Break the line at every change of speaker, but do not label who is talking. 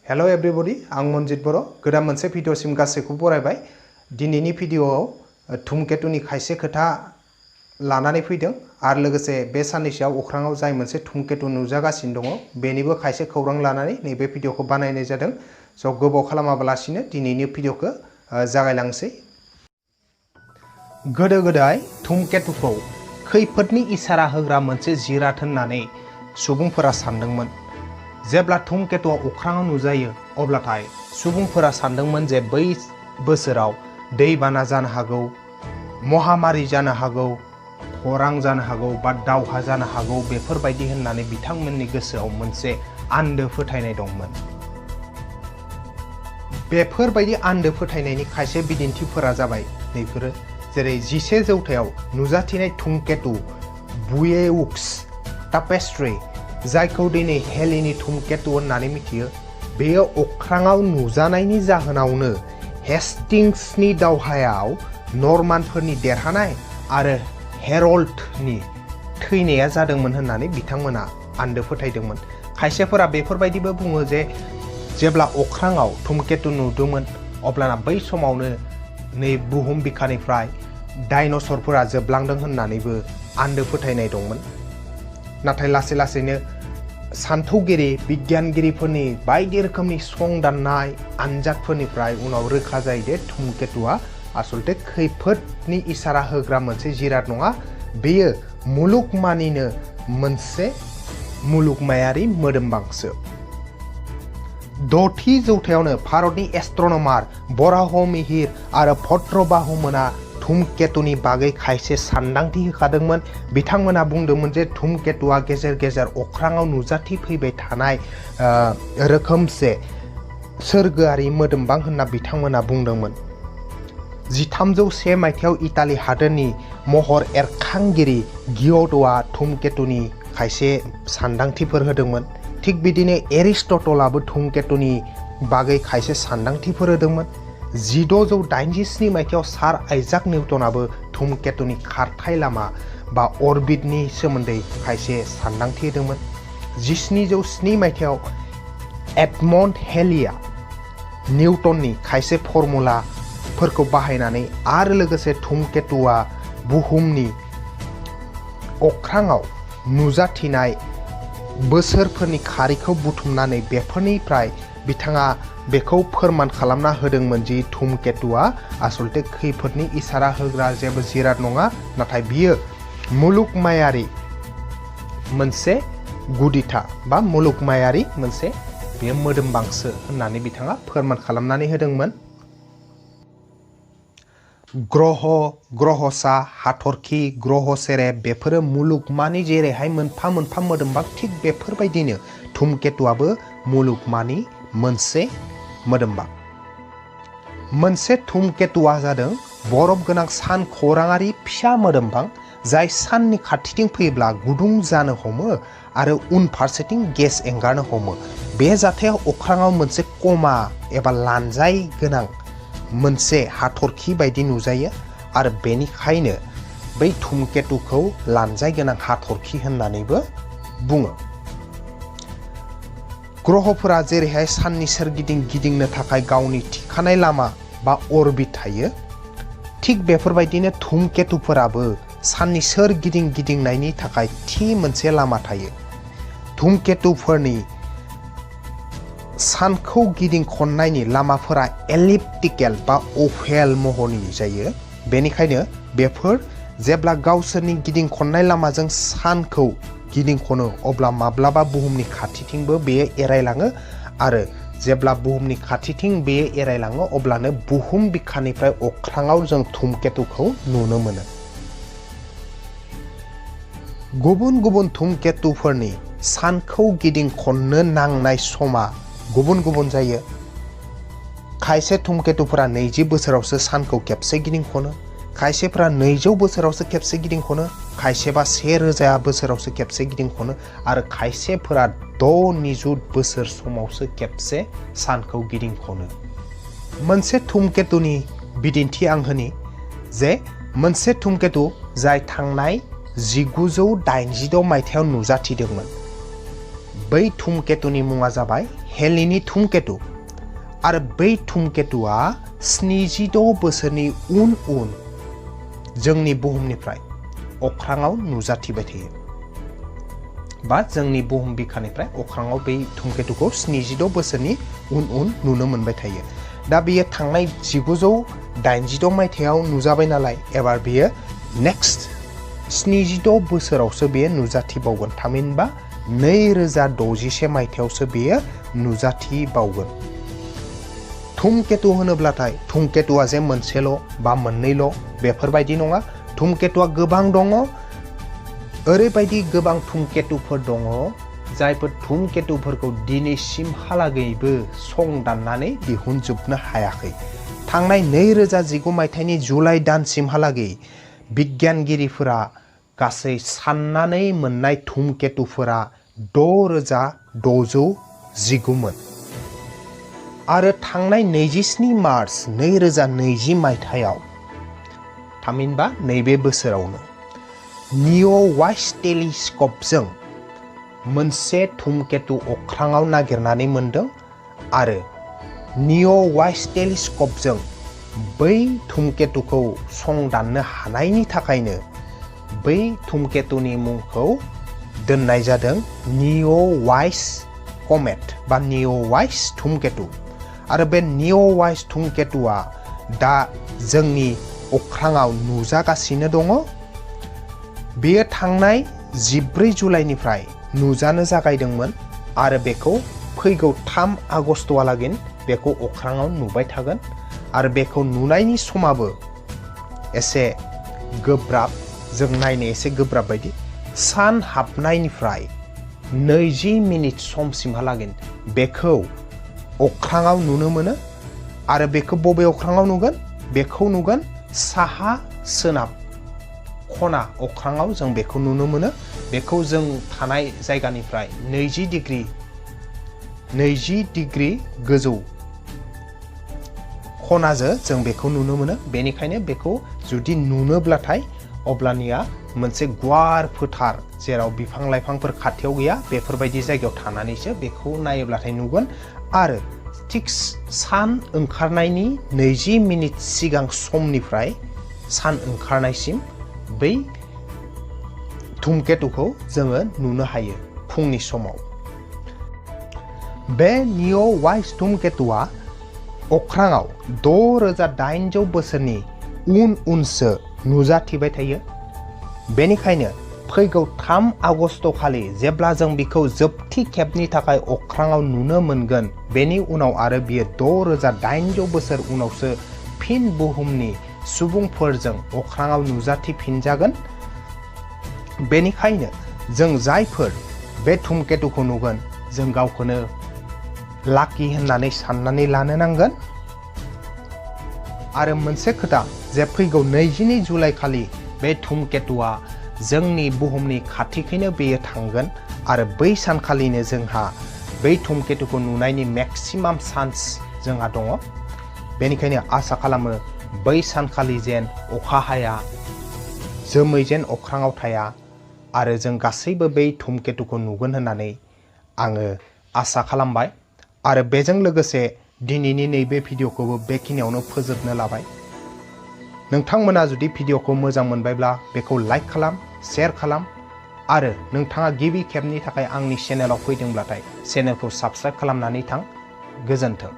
Hello everybody आं मनजित बर' गोदान मोनसे भिडिअसिम गासैखौबो बरायबाय। दिनैनि भिडिअआव धुमकेतुनि खायसे खोथा लानानै फैदों आरो लोगोसे बे साननैसोआव अख्राङाव जाय मोनसे धुमकेतु नुजागासिनो दङ बेनिबो खायसे खौरां लानानै नैबे भिडिअखौ बानायनाय जादों। स' गोबाव खालामाबालासिनो दिनैनि भिडिअखौ जागायलांसै। गोदो गोदाय धुमकेतुखौ खैफोदनि इसारा होग्रा मोनसे जिराद होननानै सुबुंफोरा सानदोंमोन। जेब्ला धुमकेतुआ अख्राङाव नुजायो अब्लाथाय सुबुंफोरा सानदोंमोन जे बै बोसोराव दैबाना जानो हागौ, महामारी जानो हागौ, खरां जानो हागौ बा दावहा जानो हागौ बेफोरबायदि होननानै बिथांमोननि गोसोआव मोनसे आन्दो फोथायनाय दंमोन। बेफोरबायदि आन्दो फोथायनायनि खायसे बिदिन्थिफोरा जाबाय बेफोरो जेरै 11 जौथायाव नुजाथिनाय धुमकेतु बुएउक्स टापेस्ट्री जायखौ दिनै हेलिनि धुमकेतु होननानै मिथियो। बेयो अख्राङाव नुजानायनि जाहोनावनो हेस्टिंग्सनि दावहायाव नर्मानफोरनि देरहानाय आरो हेरल्डनि थैनाया जादोंमोन होननानै बिथांमोना आन्दो फोथायदोंमोन। खायसेफोरा बेफोरबायदिबो बुङो जे जेब्ला अख्राङाव धुमकेतु नुदोंमोन अब्लाना बै समावनो नै बुहुम बिखानिफ्राय डायनसरफोरा जोबलांदों होननानैबो आन्दो फोथायनाय दंमोन। नाथाय लासै लासैनो सान्थौगिरि बिगियानगिरिफोरनि बायदि रोखोमनि संदाननाय आनजादफोरनिफ्राय उनाव रोखा जायो दे धुमकेतुआ आसलते खैफोदनि इसारा होग्रा मोनसे जिराद नङा, बेयो मुलुगमानिनो मोनसे मुलुगमायारि मोदोमबांसो। 6थि जौथायावनो भारतनि एस्ट्रनमार बराह मिहिर आरो भद्रबाहु मोना धुमकेतुनि बागै खायसे सानदांथि होखादोंमोन। बिथांमोना बुंदोंमोन जे धुमकेतुआ गेजेर गेजेर अख्राङाव नुजाथिफैबाय थानाय रोखोमसे सोरगोआरि मोदोमबां होनना बिथांमोना बुंदोंमोन। 1301 मायथाइयाव इटालि हादोरनि महर एरखांगिरि गिय'ड'आ धुमकेतुनि खायसे सानदांथिफोर होदोंमोन। थिग बिदिनो एरिस्टटलाबो धुमकेतुनि बागै खायसे सानदांथिफोर होदोंमोन। 1687 मायथाइयाव सार आइजाक निउटनाबो धुमकेतुनि खारथाय लामा बा अरबिटनि सोमोन्दै खायसे सानदांथि होदोंमोन। 1707 मायथाइयाव एडमन्ड हेलिया निउटननि खायसे फर्मुलाफोरखौ बाहायनानै आरो लोगोसे धुमकेतुआ बुहुमनि अख्राङाव नुजाथिनाय बोसोरफोरनि खारिखौ बुथुमनानै बेफोरनिफ्राय बिथाङा बेखौ फोरमान खालामना होदोंमोन जि धुमकेतुआ आसलते खैफोदनि इसारा होग्रा जेबो जिराद नङा, नाथाय बियो मुलुगमायारि मोनसे गुदिथा बा मुलुगमायारि मोनसे बेयो मोदोमबांसो होननानै बिथाङा फोरमान खालामनानै होदोंमोन। ग्रह, ग्रहसा, हाथरखि, ग्रह सेरेब बेफोरो मुलुगमानि जेरैहाय मोनफा मोनफा मोदोमबां, थिग बेफोरबायदिनो धुमकेतुआबो मुलुगमानि मोनसे मोदोमबां। मोनसे धुमकेतुआ जादों बरफ गोनां सान खौराङारि फिसा मोदोमबां जाय साननि खाथिथिं फैयोब्ला गुदुं जानो हमो आरो उनफारसेथिं गेस एंगारनो हमो। बे जाथायाव अख्राङाव मोनसे कमा एबा लानजाय गोनां मोनसे हाथरखि बायदि नुजायो आरो बेनिखायनो बै धुमकेतुखौ लानजाय गोनां हाथरखि होननानैबो बुङो। ग्रहफोरा जेरैहाय साननि सोरगिदिं गिदिंनो थाखाय गावनि थिखानाय लामा बा अरबिट थायो, थिग बेफोरबायदिनो धुमकेतुफोराबो साननि सोरगिदिं गिदिंनायनि थाखाय थि मोनसे लामा थायो। धुमकेतुफोरनि सानखौ गिदिं खननायनि लामाफोरा एलिप्टिकेल बा अभेल महरनि जायो। बेनिखायनो बेफोर जेब्ला गावसोरनि गिदिं खननाय लामाजों सानखौ गिदिं खनो अब्ला माब्लाबा बुहुमनि खाथिथिंबो बेयो एरायलाङो आरो जेब्ला बुहुमनि खाथिथिं बेयो एरायलाङो अब्लानो बुहुम बिखानिफ्राय अख्राङाव जों धुमकेतुखौ नुनो मोनो। गुबुन गुबुन धुमकेतुफोरनि सानखौ गिदिं खननो नांनाय समा गुबुन गुबुन जायो। खायसे धुमकेतुफोरा 20 बोसोरावसो सानखौ खेबसे गिदिं खनो, खायसेफोरा 200 बोसोरावसो खेबसे गिदिं खनो, खायसेबा 1000 बोसोरावसो खेबसे गिदिं खनो आरो खायसेफोरा 6 निजुत बोसोर समावसो खेबसे सानखौ गिदिं खनो। मोनसे धुमकेतुनि बिदिन्थि आं होनि जे मोनसे धुमकेतु जाय थांनाय 1986 मायथाइयाव नुजाथिदोंमोन बै धुमकेतुनि मुङा जाबाय हेलिनि धुमकेतु आरो बै धुमकेतुआ 76 बोसोरनि उन जोंनि बुहुमनिफ्राय अख्राङाव नुजाथिबाय थायो बा जोंनि बुहुम बिखानिफ्राय अख्राङाव बै धुमकेतुखौ 76 बोसोरनि उन नुनो मोनबाय थायो। दा बेयो थांनाय 1986 मायथाइयाव नुजाबाय नालाय एबार बेयो नेक्स्ट 76 बोसोरावसो बेयो नुजाथिबावगोन थामहिनबा 2061 मायथाइयावसो बेयो नुजाथिबावगोन। धुमकेतु होनोब्लाथाय धुमकेतुआ जे मोनसेल' बा मोननैल' बेफोरबायदि नङा। धुमकेतुआ गोबां दङ। ओरैबायदि गोबां धुमकेतुफोर दङ जायफोर धुमकेतुफोरखौ दिनैसिमहालागैबो संदाननानै दिहुनजोबनो हायाखै। थांनाय 2019 मायथाइनि जुलाइ दानसिमहालागै बिगियानगिरिफोरा गासै साननानै मोननाय धुमकेतुफोरा 6619 मोन आरो थांनाय 27 मार्च 2020 मायथाइयाव थामहिनबा नैबे बोसोरावनो निअवाइस टेलिस्क'पजों मोनसे धुमकेतु अख्राङाव नागिरनानै मोनदों आरो निअवाइस टेलिस्क'पजों बै धुमकेतुखौ संदाननो हानायनि थाखायनो बै धुमकेतुनि मुंखौ दोननाय जादों निअवाइस कमेट बा निअवाइस धुमकेतु आरो बे निअवाइस धुमकेतुआ दा जोंनि अख्राङाव नुजागासिनो दङ। बेयो थांनाय 14 जुलाइनिफ्राय नुजानो जागायदोंमोन आरो बेखौ फैगौ 3 आगस्तहालागै बेखौ अख्राङाव नुबाय थागोन आरो बेखौ नुनायनि समाबो एसे गोब्राब, जों नायनो एसे गोब्राब बायदि। सान हाबनायनिफ्राय 20 मिनिट समसिमहालागै बेखौ अख्राङाव नुनो मोनो आरो बेखौ बबे अख्राङाव नुगोन? बेखौ नुगोन साहा सोनाब खना अख्राङाव जों बेखौ नुनो मोनो। बेखौ जों थानाय जायगानिफ्राय 20 डिग्री गोजौ खनाजों जों बेखौ नुनो मोनो। बेनिखायनो बेखौ जुदि नुनोब्लाथाय अब्लानिया मोनसे गुवार फोथार जेराव बिफां लाइफांफोर खाथियाव गैया बेफोरबायदि जायगायाव थानानैसो बेखौ नायोब्लाथाय नुगोन आरो थिक सान ओंखारनायनि 20 मिनिट सिगां समनिफ्राय सान ओंखारनायसिम बै धुमकेतुखौ जोङो नुनो हायो फुंनि समाव। बे निअवाइस धुमकेतुआ अख्राङाव 6800 बोसोरनि उनसो नुजाथिबाय थायो। बेनिखायनो फैगौ 3 आगस्त खालि जेब्ला जों बिखौ जोबथि खेबनि थाखाय अख्राङाव नुनो मोनगोन बेनि उनाव आरो बियो 6800 बोसोर उनावसो फिन बुहुमनि सुबुंफोरजों अख्राङाव नुजाथिफिनजागोन। बेनिखायनो जों जायफोर बे धुमकेतुखौ नुगोन जों गावखौनो लाकि होननानै साननानै लानो नांगोन। आरो मोनसे खोथा जे फैगौ 22 जुलाइ खालि बे धुमकेतुआ जोंनि बुहुमनि खाथिखैनो बेयो थांगोन आरो बै सानखालिनो जोंहा बै धुमकेतुखौ नुनायनि मेक्सिमाम चान्स जोंहा दङ। बेनिखायनो आसा खालामो बै सानखालि जेन अखा हाया, जोमै जेन अख्राङाव थाया आरो जों गासैबो बै धुमकेतुखौ नुगोन होननानै आङो आसा खालामबाय। आरो बेजों लोगोसे दिनैनि नैबे भिडिअखौबो बेखिनियावनो फोजोबनो लाबाय। नोंथांमोना जुदि भिडिअखौ मोजां मोनबायब्ला बेखौ लाइक खालाम, शेयार खालाम आरो नोंथाङा गिबि खेबनि थाखाय आंनि चेनेलाव फैदोंब्लाथाय चेनेलखौ साबस्क्राइब खालामनानै थां। गोजोन्थों।